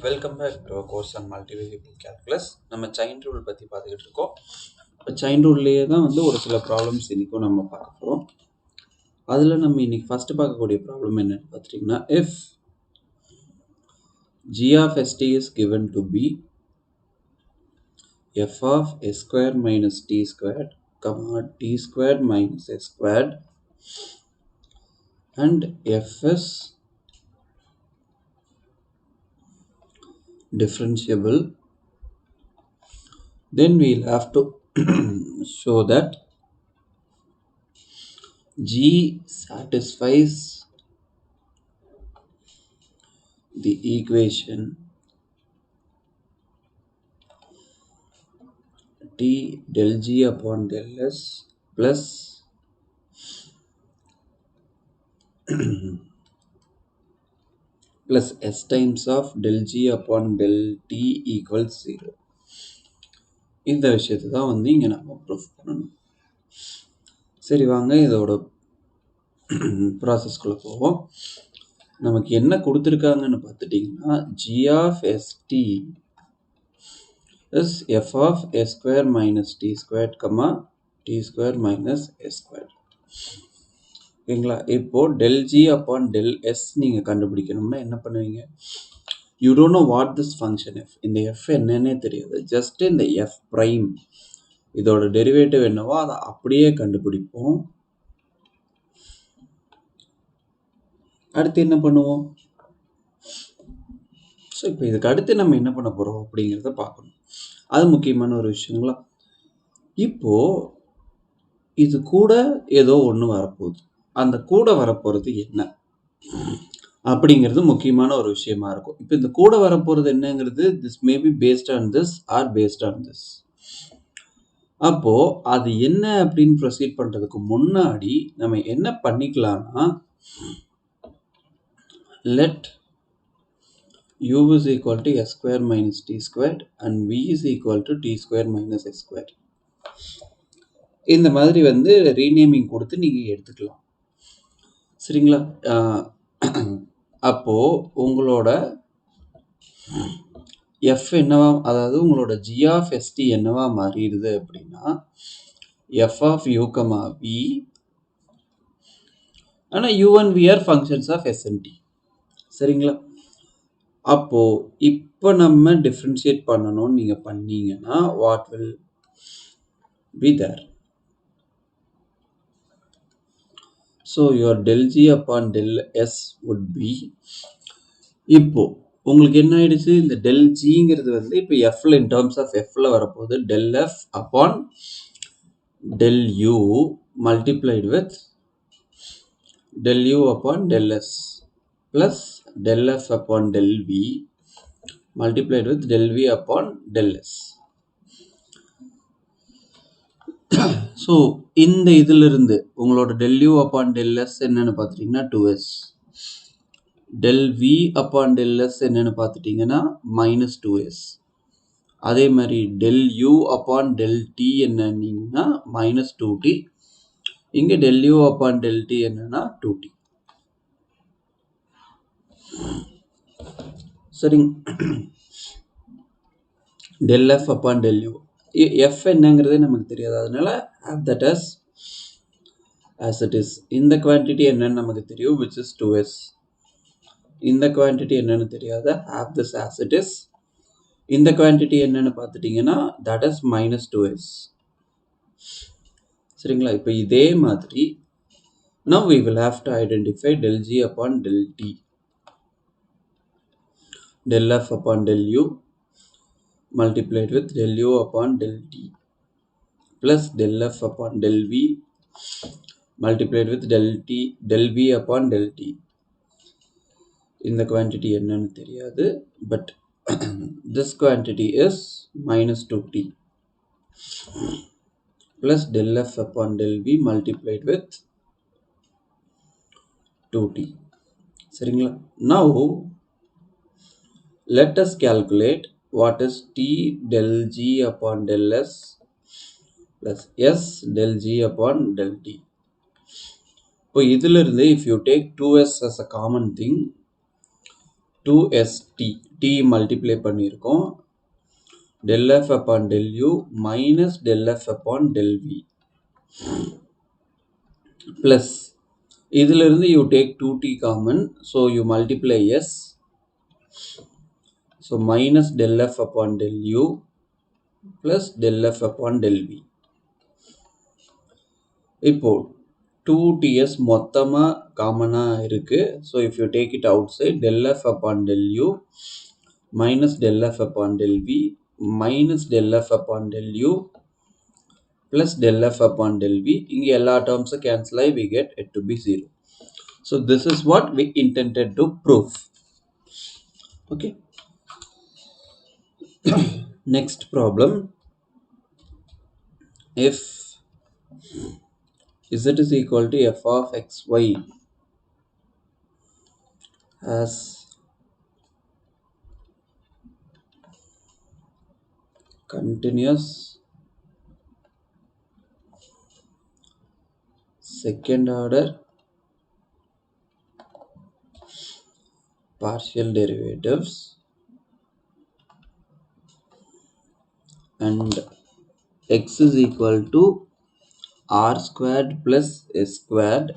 Welcome back to course on multivariable calculus. நம்ம chain rule பற்றி பார்த்துக்கிட்டு இருக்கோம். இப்போ செயின் ரூல்லையே தான் ஒரு சில ப்ராப்ளம்ஸ் இன்றைக்கும் நம்ம பார்க்க போகிறோம். அதில் நம்ம இன்னைக்கு ஃபஸ்ட்டு பார்க்கக்கூடிய ப்ராப்ளம் என்னென்னு பார்த்துட்டிங்கன்னா, if g of st is given to be f of s square minus t squared, t squared minus s squared and f is differentiable, then we'll have to show that G satisfies the equation T del G upon del S plus plus S times of del G upon del T equals 0. இந்த விஷயத்தை தான் இங்கே நம்ம proof பண்ணணும். சரி, வாங்க இதோட ப்ராசஸ்குள்ளே போவோம். நமக்கு என்ன கொடுத்துருக்காங்கன்னு பார்த்துட்டிங்கன்னா, g of st is f of s square minus t squared, t square minus s squared. ஓகேங்களா? இப்போ del g upon del s நீங்கள் கண்டுபிடிக்கணும்னா என்ன பண்ணுவீங்க? You don't know what this function f. இந்த f என்னன்னே தெரியாது. ஜஸ்ட் இந்த f prime இதோட டெரிவேட்டிவ் என்னவோ அதை அப்படியே கண்டுபிடிப்போம். அடுத்து என்ன பண்ணுவோம்? ஸோ இப்போ இதுக்கு அடுத்து நம்ம என்ன பண்ண போகிறோம் அப்படிங்கிறத பார்க்கணும். அது முக்கியமான ஒரு விஷயங்களா. இப்போ இது கூட ஏதோ ஒன்று வரப்போகுது. அந்த கூட வரப்போகிறது என்ன அப்படிங்கிறது முக்கியமான ஒரு விஷயமா இருக்கும். இப்போ இந்த கூட வரப்போகிறது என்னங்கிறது this maybe based on this or based on this. அப்போ அது என்ன அப்படின்னு ப்ரொசீட் பண்றதுக்கு முன்னாடி நம்ம என்ன பண்ணிக்கலாம்னா, let u is equal to s square minus t squared and v is equal to t square minus s squared. இந்த மாதிரி ரீநேமிங் கொடுத்து நீங்க எடுத்துக்கலாம். சரிங்களா? அப்போ உங்களோட f என்னவா, அதாவது உங்களோட g of st என்னவா மாறிடுது அப்படின்னா f of u, v, ஆனால் u and v are functions of s and t. சரிங்களா? அப்போ இப்போ நம்ம டிஃபரன்ஷியேட் பண்ணணும்னு நீங்க பண்ணீங்கன்னா what will be there? So your del g upon del s would be, இப்போ உங்களுக்கு என்ன ஆயிடுச்சு, இந்த del gங்கிறது இப்போ fல in terms of fல வரப்போகுது del f upon del u multiplied with del u upon del s plus del f upon del v multiplied with del v upon del s. So இந்த இதிலிருந்து உங்களோட del u upon del s என்னன்னு பார்த்துட்டிங்கன்னா 2s, del v upon del s என்னன்னு பார்த்துட்டிங்கன்னா minus 2s, அதே மாதிரி del u upon del t என்னன்னா minus 2t, இங்கே del u upon del t என்னன்னா 2t. சரிங்க? del f upon del u, f என்னங்கிறதே நமக்கு தெரியாது, அதனால have that as it is. இந்த குவான்டிட்டி என்னன்னு நமக்கு தெரியும், which is 2s. இந்த குவான்டிட்டி என்னன்னு தெரியாது, have this as it is. இந்த குவான்டிட்டி என்னன்னு பார்த்துட்டிங்கன்னா that is minus 2s. சரிங்களா? இப்போ இதே மாதிரி now we will have to identify del g upon del t, del f upon del u multiplied with del u upon del t plus del f upon del v multiplied with del v upon del t. இந்த quantity என்னன்னு தெரியாது, but this quantity is minus 2t plus del f upon del v multiplied with 2t. சரிங்களா? Now let us calculate what is t del g upon del s plus s del g upon del t. இப்போ இதிலிருந்து if you take 2s as a common thing, 2st t multiply பண்ணியிருக்கோம் del f upon del u minus del f upon del v plus இதிலிருந்து you take 2t common, so you multiply s, so minus del f upon del u plus del f upon del v. இப்போ 2ts மொத்தமா காமனா இருக்கு, so if you take it outside, del f upon del u minus del f upon del v minus del f upon del u plus del f upon del v. இங்க எல்லா terms cancel ஆகி we get it to be 0. So this is what we intended to prove. Okay. Next problem. If z is equal to f of xy as continuous second order partial derivatives and x is equal to r squared plus s squared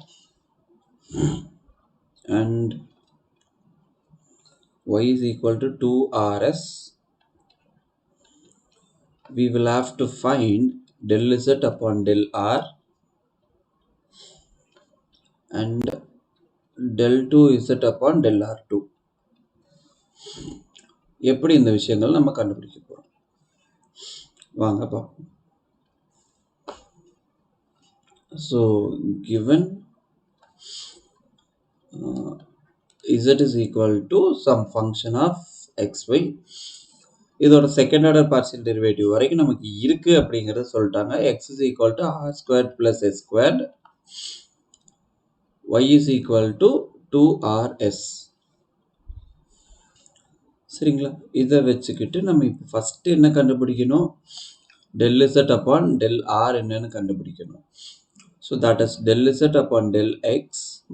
and y is equal to 2rs, we will have to find del z upon del r and del 2z upon del r2. எப்படி இந்த விஷயங்கள் நம்ம கண்டுபிடிக்க போறோம் வாங்க பார்ப்போம். So given z is equal to some function of xy, இதோட second order partial derivative வரைக்கும் நமக்கு இருக்கு அப்படிங்கறத சொல்லிட்டாங்க. x is equal to r squared plus s squared, y is equal to 2rs. சரிங்களா, இதை வச்சுக்கிட்டு நம்ம இப்போ ஃபர்ஸ்ட் என்ன கண்டுபிடிக்கணும், del z upon del r என்னன்னு கண்டுபிடிக்கணும். So that is del z upon del x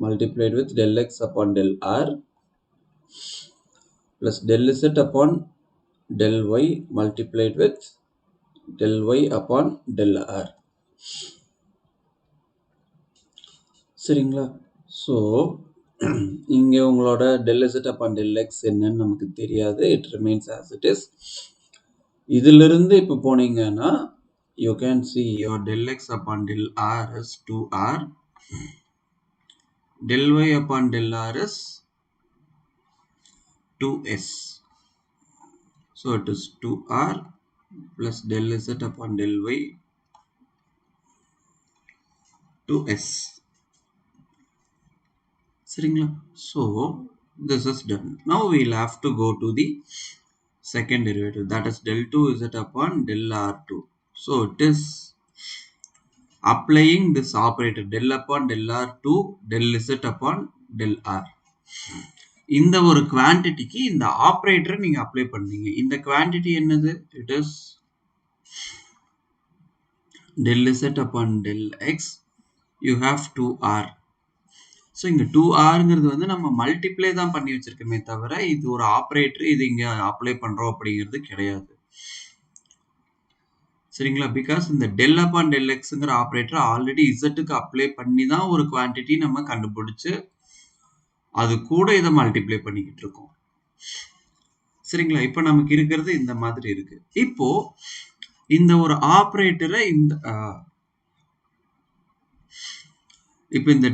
multiplied with del x upon del r plus del z upon del y multiplied with del y upon del r. சரிங்களா, so இங்கே உங்களோட del z upon del x என்னன்னு நமக்கு தெரியாது, it remains as it is. இதிலிருந்து இப்போ போனீங்கன்னா you can see your del x upon del r is 2r, del y upon del r is 2s. So it is 2r plus del z upon del y 2s. சரிங்களா, so this is done. Now we will have to go to the second derivative, that is del 2z upon del r2. So it is applying this operator del upon del r2 del z upon del r. இந்த ஒரு குவான்டிட்டிக்கு இந்த ஆபரேட்டரை நீங்க apply பண்ணீங்க. இந்த quantity என்னது, it is del z upon del x, you have 2r. So இங்கே 2rங்கிறது வந்து நம்ம மல்டிப்ளை தான் பண்ணி வச்சிருக்கோமே தவிர இது ஒரு ஆப்ரேட்டர் இது இங்கே அப்ளை பண்ணுறோம் அப்படிங்கிறது கிடையாது. சரிங்களா, பிகாஸ் இந்த டெல் அப்பான் டெல் எக்ஸுங்கிற ஆப்ரேட்டர் ஆல்ரெடி இசட்டுக்கு அப்ளை பண்ணி தான் ஒரு குவான்டிட்டி நம்ம கண்டுபிடிச்சு அது கூட இதை மல்டிப்ளை பண்ணிக்கிட்டு இருக்கோம். சரிங்களா, இப்போ நமக்கு இருக்கிறது இந்த மாதிரி இருக்கு. இப்போ இந்த ஒரு ஆப்ரேட்டரை இப்போ இந்த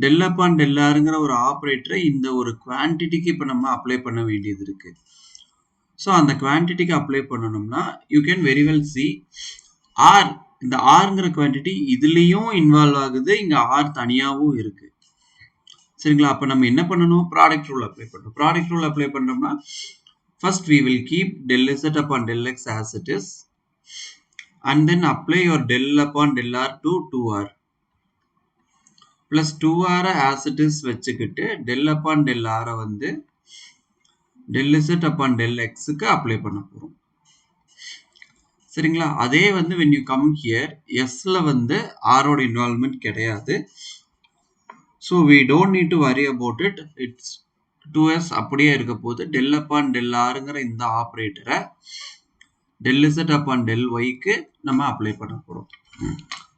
del upon del rங்கிற ஒரு ஆப்ரேட்டரை இந்த ஒரு குவான்டிட்டிக்கு இப்போ நம்ம அப்ளை பண்ண வேண்டியது இருக்கு. ஸோ அந்த குவான்டிட்டிக்கு அப்ளை பண்ணணும்னா you can very well see R, இந்த ஆர்ங்கிற குவான்டிட்டி இதுலேயும் இன்வால்வ் ஆகுது, இங்கே ஆர் தனியாகவும் இருக்கு. சரிங்களா, அப்போ நம்ம என்ன பண்ணணும், ப்ராடக்ட் ரூல் அப்ளை பண்ணணும். ப்ராடக்ட் ரூல் அப்ளை பண்ணோம்னா first we will keep del z upon del x as it is and then apply your del upon del r to 2r plus 2r as it is வச்சுக்கிட்டு del upon del r வந்து del z upon del x க்கு apply பண்ண போறோம். சரிங்களா, அதே வந்து when you come here sல வந்து r ஓட இன்வால்வ்மெண்ட் கிடையாது. So we don't need to worry about it. It's 2s அப்படியே இருக்க போது del upon del rங்கிற இந்த ஆபரேட்டரை del z upon del yக்கு நம்ம அப்ளை பண்ண போறோம்.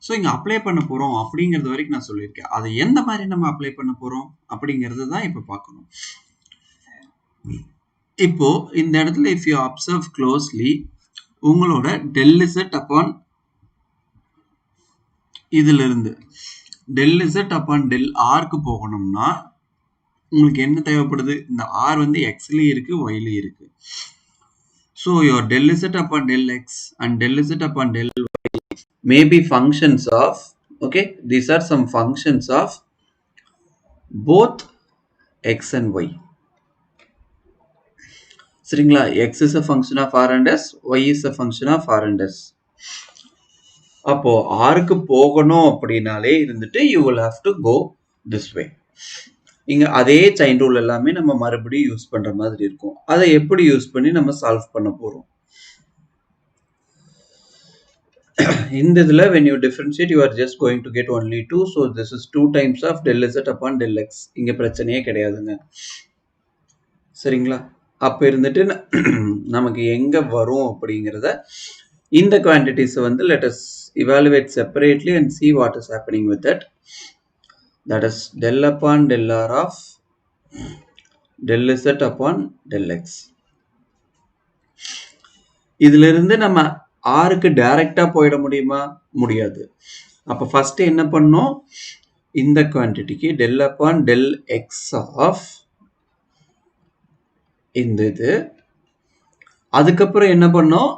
ஸோ இங்க அப்ளை பண்ண போறோம் அப்படிங்கிறது வரைக்கும் நான் சொல்லியிருக்கேன். அதை எந்த மாதிரி நம்ம அப்ளை பண்ண போறோம் அப்படிங்கிறது தான் இப்ப பார்க்கணும். இப்போ இந்த இடத்துல if you observe closely உங்களோட del z upon இதுல இருந்து del z upon del rக்கு போகணும்னா உங்களுக்கு என்ன தேவைப்படுது? இந்த r வந்து xலயும் இருக்கு yலயும் இருக்கு. So your del z upon del x and del z upon del y may be functions of, okay, these are some functions of both x and y. சரிங்களா? x is a function of r and s, y is a function of r and s. அப்போ rக்கு போகணும் அப்படினாலே இருந்துட்டு you will have to go this way. இங்க அதே chain rule எல்லாமே நம்ம மறுபடியும் யூஸ் பண்ற மாதிரி இருக்கும். அதை எப்படி யூஸ் பண்ணி நம்ம சால்வ் பண்ண போறோம்? இந்த இதுல when you differentiate you are just going to get only 2, so this is 2 times of del z upon del x. இங்க பிரச்சனையே கிடையாதுங்க. சரிங்களா? அப்ப இருந்துட்டு நமக்கு எங்க வரும் அப்படிங்கறத இந்த quantities வந்து let us evaluate separately and see what is happening with that. That is del upon del r of del z upon del x. இதுல இருந்து நம்ம rக்கு டைரக்டா போயிட முடியுமா? முடியாது. அப்ப ஃபர்ஸ்ட் என்ன பண்ணோம்? இந்த குவாண்டிட்டிக்கு del upon del x of இந்த இது, அதுக்கப்புறம் என்ன பண்ணோம்?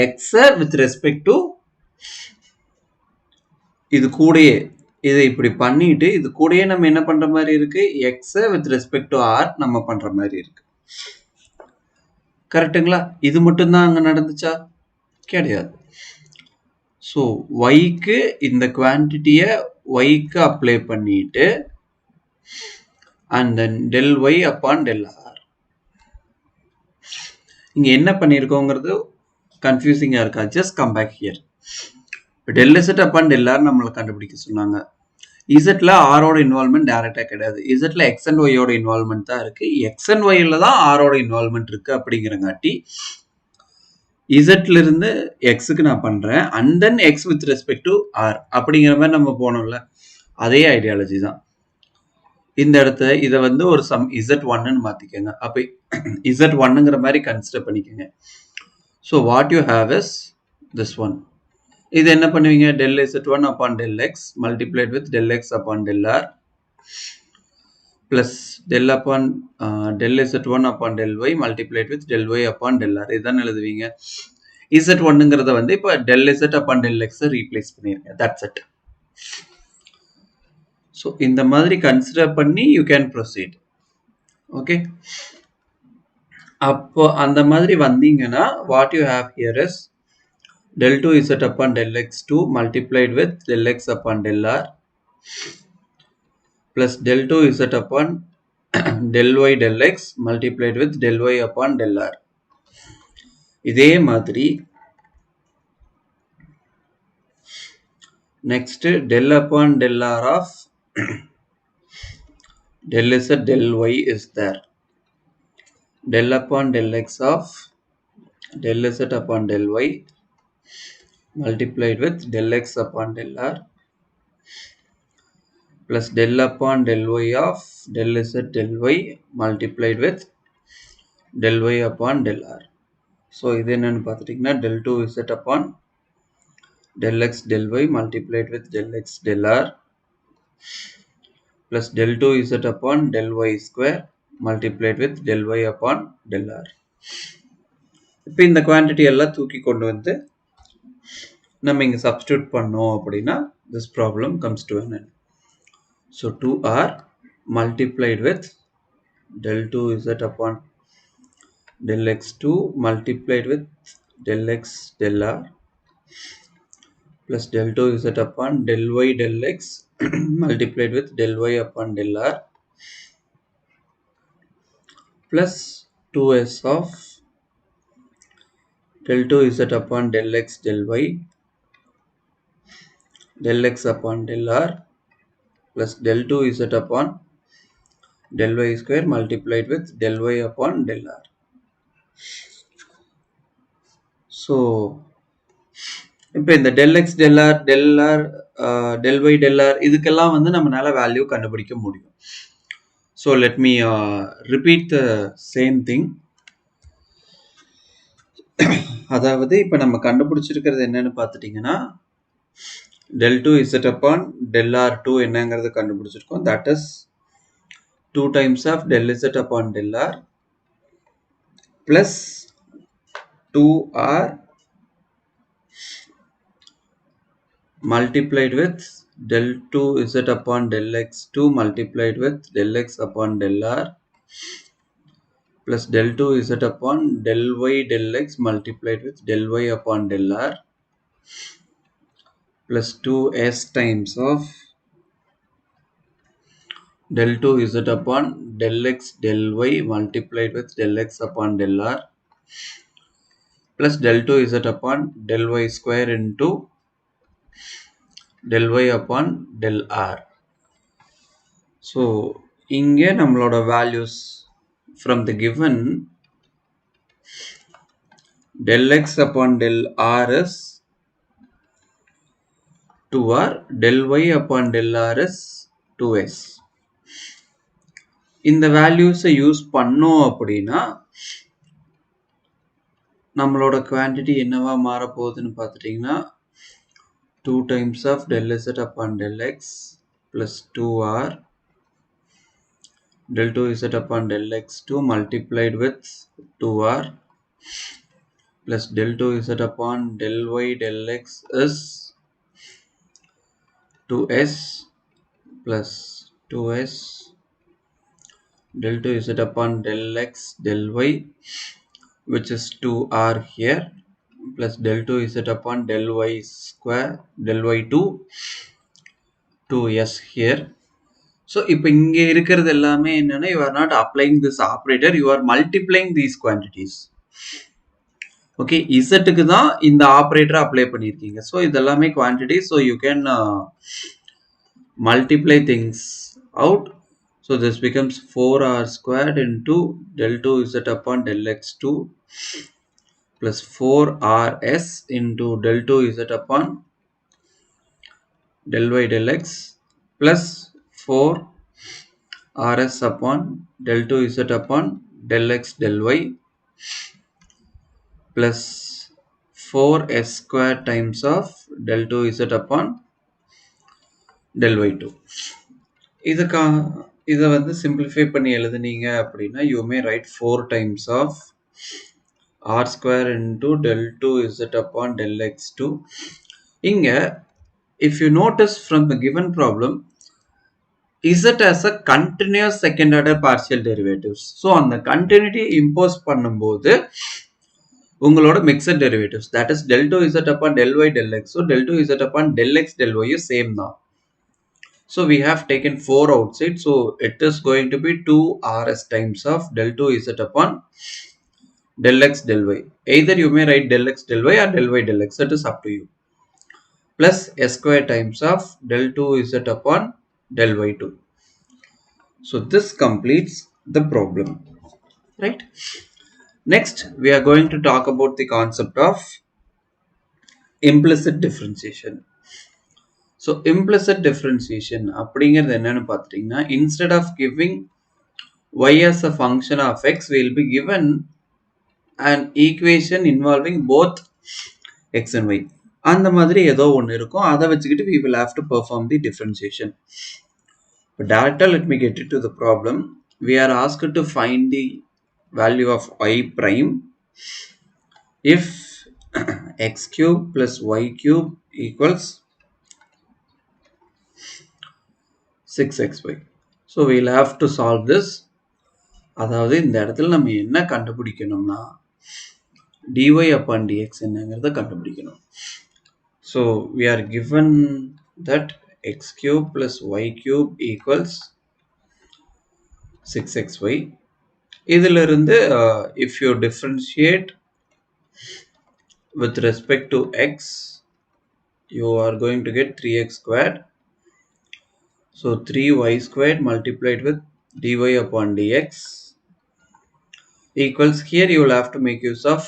x with respect to இது கூடயே இதை இப்படி பண்ணிட்டு இது கூடயே நம்ம என்ன பண்ற மாதிரி இருக்கு? x with respect to r நம்ம பண்ற மாதிரி இருக்கு. கரெக்ட்டுங்களா? இது மட்டும் தான் அங்க நடந்துச்சா? கிடையாது. ஸோ yக்கு இந்த குவான்டிட்டியை yக்கு அப்ளை பண்ணிட்டு and then del y upon del r. இங்க என்ன பண்ணிருக்கோங்கிறது கன்ஃபியூசிங்கா இருக்கா? Just come back here. del z upon del r நம்மளை கண்டுபிடிக்க சொன்னாங்க. zல r ஓட இன்வால்வ்மெண்ட் டைரக்டா கிடையாது. zல x and y ஓட இன்வால்வ்மெண்ட் தான் இருக்கு. x and yல தான் r ஓட இன்வால்வ்மெண்ட் இருக்கு அப்படிங்கிறங்காட்டி zல இருந்து xக்கு நான் பண்றேன் and then x with respect to r அப்படிங்கிற மாதிரி நம்ம போனோம்ல, அதே ஐடியாலஜி தான். இந்த இடத்துல இதை வந்து ஒரு சம் z1ன்னு மாத்திக்கங்க. அப்ப z1ங்கிற மாதிரி கன்சிடர் பண்ணிக்கங்க. So what you have is this one. இது என்ன பண்ணுவீங்க? del z1 upon del x multiplied with del x upon del r plus del upon del z1 upon del y multiplied with del y upon del r. இதுதான் எழுதுவீங்க. z1ங்கிறத வந்து இப்போ del z upon del x replace பண்ணிருங்க. that's it. So இந்த மாதிரி consider பண்ணி you can proceed. Okay, அப்போ அந்த மாதிரி வந்தீங்கன்னா what you have here is del 2z upon del x2 multiplied with del x upon del r plus del 2z upon del y del x multiplied with del y upon del r. இதே மாதிரி next del upon del r of del z del y is there. Del upon del x of del z upon del y multiplied with del x upon del r plus del upon del y of del z del y multiplied with del y upon del r. So இது என்னன்னு பார்த்துட்டீங்கன்னா del 2z upon del x del y multiplied with del x del r plus del 2z upon del y square multiplied with del y upon del r. இப்போ இந்த quantity எல்லாம் தூக்கி கொண்டு வந்து நம்ம இங்க சப்ஸ்டிட்யூட் பண்ணோம் அப்படின்னா this problem comes to an end. So 2r multiplied with del 2z upon del x2 multiplied with del x del r plus del 2z upon del y del x multiplied with del y upon del r plus 2s of del 2z upon del x del y del x upon del r plus del 2z upon del y square multiplied with del y upon del r. So இப்போ இந்த del x del r del r del y del r இதுக்கெல்லாம் வந்து நம்மளால value கண்டுபிடிக்க முடியும். So let me repeat the same thing. அதாவது இப்போ நம்ம கண்டுபிடிச்சிருக்கிறது என்னன்னு பார்த்துட்டீங்கன்னா del 2 z upon del r2 என்னங்கிறது கண்டுபிடிச்சிருக்கோம். That is 2 times of del z upon del r plus 2r multiplied with del 2 z upon del x2 multiplied with del x upon del r plus del 2 z upon del y del x multiplied with del y upon del r plus 2s times of del 2 z upon del x del y multiplied with del x upon del r plus del 2 z upon del y square into del y upon del r. So இங்கே நம்மளோட values from the given del x upon del r is 2r, del y upon del r is 2s. இந்த வேல்யூஸை use பண்ணோம் அப்படின்னா நம்மளோட quantity என்னவா மாற போகுதுன்னு பார்த்துட்டிங்கன்னா 2 times of del z upon del x plus 2r del 2 z upon del x2 multiplied with 2r plus del 2 z upon del y del x is 2s plus 2s del 2 z upon del x del y which is 2r here plus del 2 z upon del y square del y2 2s here. So இப்போ இங்கே இருக்கிறது எல்லாமே என்னன்னா you are not applying this operator, you are multiplying these quantities. Okay, z-க்கு தான் இந்த operator apply பண்ணியிருக்கீங்க. So இதெல்லாமே quantity. So you can multiply things out. So this becomes 4r squared into del 2 z upon del x2 plus 4rs into del 2 z upon del y del x plus 4rs upon del 2 z upon del x del y plus 4s square times of del 2 z upon del y2. இதை வந்து simplify பண்ணி எழுதுனீங்க அப்படின்னா you may write 4 times of r square into del 2 z upon del x2. இங்க if you notice from the given problem z as a continuous second order partial derivatives. So அந்த continuity impose பண்ணும்போது உங்களோட mixed derivatives that is del 2 z upon del y del x. So del 2 z upon del x del y is same தான். So we have taken 4 outside. So it is going to be 2rs times of del 2 z upon del x del y. Either you may write del x del y or del y del x. It is up to you. Plus s square times of del 2 z upon del y2. So this completes the problem. Right? Next, we are going to talk about the concept of implicit differentiation. So implicit differentiation அப்படிங்கிறது என்னன்னு பார்த்துட்டீங்கன்னா instead of giving y as a function of x, we will be given an equation involving both x and y. அந்த மாதிரி ஏதோ ஒன்று இருக்கும், அதை வச்சுக்கிட்டு we will have to perform the differentiation. But directly let me get into the problem. We are asked to find the value of y prime if x cube plus y cube equals 6xy. So we will have to solve this. அதாவது இந்த இடத்துல நம்ம என்ன கண்டுபிடிக்கணும்னா dy upon dx என்னங்கிறத கண்டுபிடிக்கணும். So we are given that x cube plus y cube equals 6xy. இதிலிருந்து if you differentiate with respect to x, you are going to get 3x squared. So 3y squared multiplied with dy upon dx equals, here you will have to make use of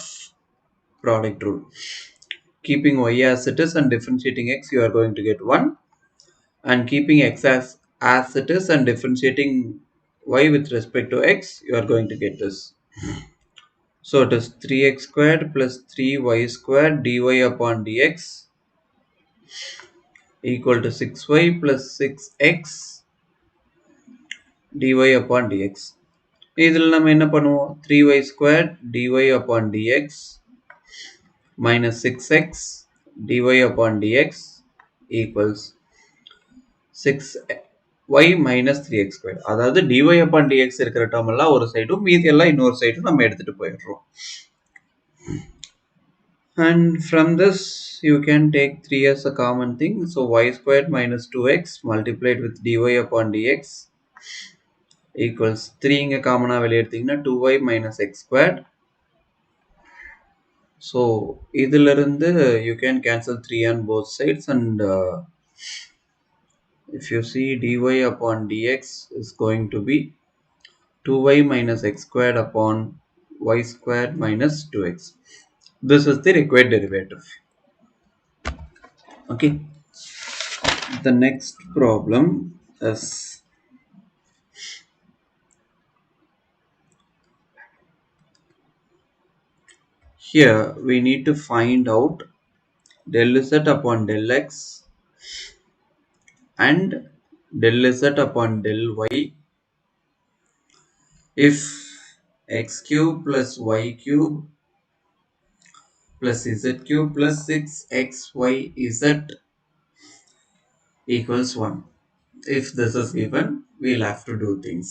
product rule. Keeping y as it is and differentiating x, you are going to get 1. And keeping x as it is and differentiating y with respect to x, you are going to get this. So it is 3x squared plus 3y squared dy upon dx equal to 6y plus 6x dy upon dx. இதில் நம்ம என்ன பண்ணுவோம்? 3y squared dy upon dx minus 6x dy upon dx equals 6y minus 3x squared. அதாவது dy upon dx இருக்கிற term எல்லாம் ஒரு சைடும் மீதி எல்லாம் இன்னொரு சைடும் நம்ம எடுத்துட்டு போயிடுறோம். And from this you can take 3 as a common thing. So y squared minus 2x multiplied with dy upon dx equals 3 இங்க காமனா வெளிய எடுத்தீங்கன்னா 2y minus x squared. So இதிலிருந்து you can cancel 3 on both sides, and if you see dy upon dx is going to be 2y minus x squared upon y squared minus 2x. This is the required derivative. Okay. The next problem is, here we need to find out del z upon del x and del z upon del y if x cube plus y cube plus z cube plus 6xyz equals 1. If this is given, we'll have to do things.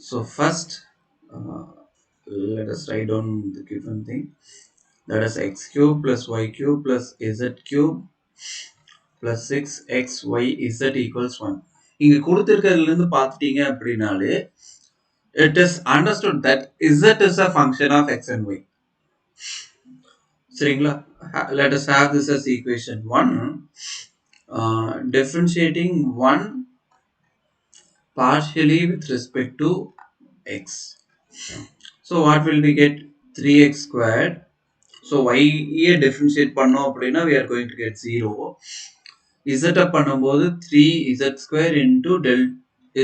So first, let us write down the given thing. That is x cube plus y cube plus z cube plus 6xyz equals 1. இங்க கொடுத்திருக்கிறதுல இருந்து பார்த்துட்டீங்க அப்படினாலே it is understood that z is a function of x and y. சரிங்களா? Let us have this as equation 1. Differentiating 1 partially with respect to x. So what will we get? 3x squared. So y differentiate பண்ணோம் அப்படின்னா we are going to get 0. z பண்ணும்போது 3z square into del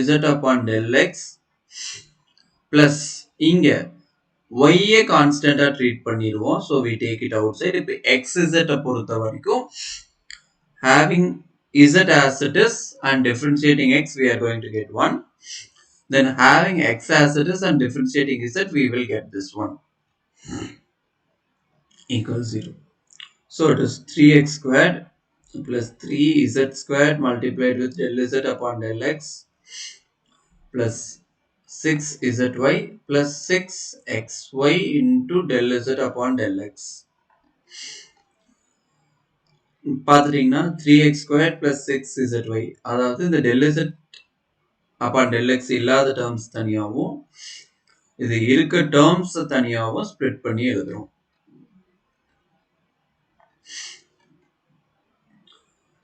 z upon del x plus இங்க y constant treat பண்ணிடுவோம். So we take it outside. இப்போ xz பொறுத்த வரைக்கும் having z as it is and differentiating x, we are going to get 1. Then having x as it is and differentiating z, we will get this one equals 0. So it is 3x squared plus 3z squared multiplied with del z upon del x plus 6zy plus 6xy into del z upon del x. பார்த்துட்டீங்கன்னா 3x squared plus 6zy, அதாவது இந்த del z upon del x இல்லாத terms தனியாவும் இது இருக்க terms தனியாவும் split பண்ணி எழுதுறோம்.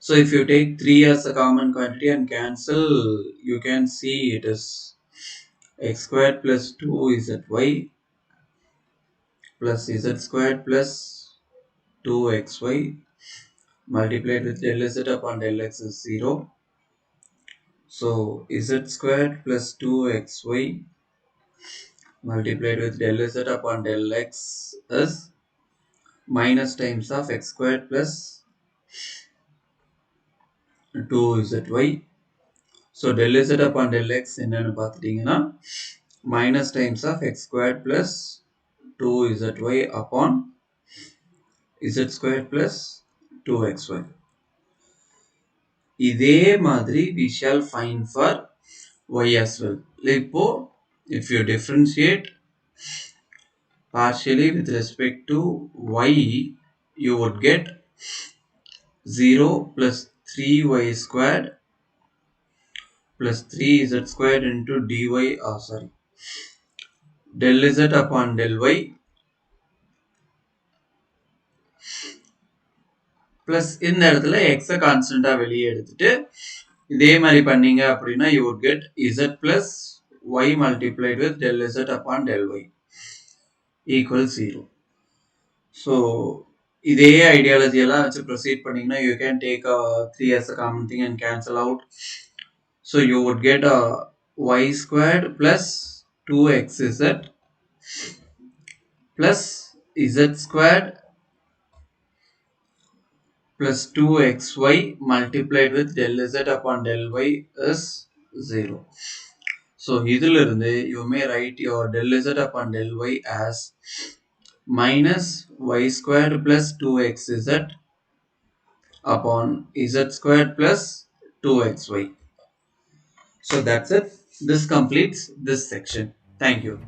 So if you take 3 as a common quantity and cancel, you can see it is x squared plus 2zy plus z squared plus 2xy multiplied with del z upon del x is 0. So z squared plus 2xy multiplied with del z upon del x is minus times of x squared plus 2zy. So del z upon del x என்னன்னு பார்த்துட்டீங்கன்னா minus times of x squared plus 2zy upon z squared plus 2xy. இதே மாதிரி we shall find for y as well. இப்போ if you differentiate partially with respect to y, you would get 0 plus 3y squared plus 3z squared into dy, del z upon del y plus இந்த இடத்துல x constant வெளியே எடுத்துட்டு இதே மாதிரி பண்ணீங்க அப்படின்னா you would get z plus y multiplied with del z upon del y equals 0. So இதே ideology எல்லாம் வச்சு ப்ரொசீட் பண்ணீங்கன்னா you can take 3 as a common thing and cancel out. So you would get y squared plus 2xz plus z squared plus 2xy multiplied with del z upon del y is 0. So இதிலிருந்து you may write your del z upon del y as minus y squared plus 2xz upon z squared plus 2xy. So that's it. This completes this section. Thank you.